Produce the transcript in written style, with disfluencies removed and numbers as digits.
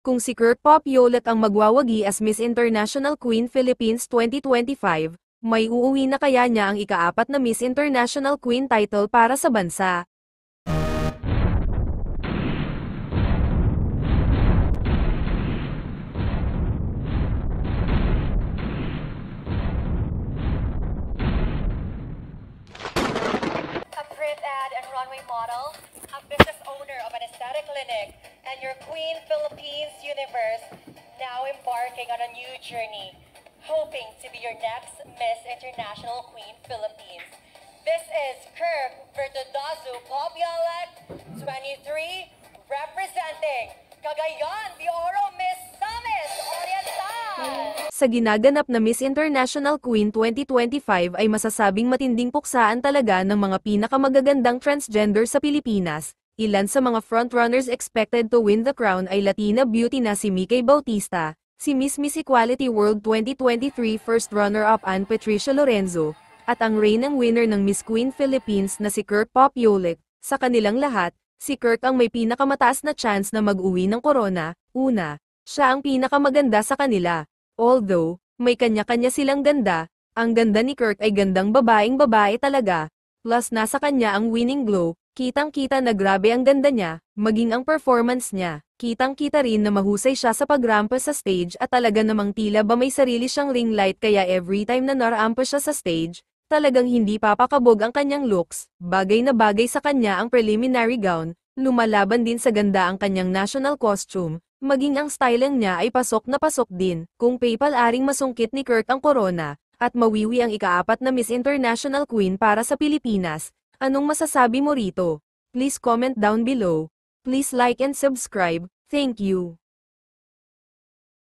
Kung si Kirk Popiolet ang magwawagi as Miss International Queen Philippines 2025, may uuwi na kaya niya ang ika-4 na Miss International Queen title para sa bansa? A print ad and runway model, a business owner of an aesthetic clinic, and your Queen Philippines universe now embarking on a new journey, hoping to be your next Miss International Queen Philippines. This is Kirk Verdodazu Popiolet, 23, representing Cagayan de Oro Miss Summit Oriental. Sa ginaganap na Miss International Queen 2025 ay masasabing matinding puksaan talaga ng mga pinakamagagandang transgender sa Pilipinas. Ilan sa mga frontrunners expected to win the crown ay Latina beauty na si Mikay Bautista, si Miss Equality World 2023 first runner-up Ann Patricia Lorenzo, at ang reigning winner ng Miss Queen Philippines na si Kirk Popiolet. Sa kanilang lahat, si Kirk ang may pinakamataas na chance na mag-uwi ng corona. Una, siya ang pinakamaganda sa kanila. Although, may kanya-kanya silang ganda, ang ganda ni Kirk ay gandang babaeng babae talaga. Plus nasa kanya ang winning glow, kitang-kita na grabe ang ganda niya, maging ang performance niya. Kitang-kita rin na mahusay siya sa pagrampa sa stage at talaga namang tila ba may sarili siyang ring light kaya every time na narampa siya sa stage, talagang hindi papakabog ang kanyang looks. Bagay na bagay sa kanya ang preliminary gown, lumalaban din sa ganda ang kanyang national costume. Maging ang styling niya ay pasok na pasok din. Kung PayPal-aring masungkit ni Kirk ang corona, at mawiwi ang ika-4 na Miss International Queen para sa Pilipinas, anong masasabi mo rito? Please comment down below. Please like and subscribe. Thank you.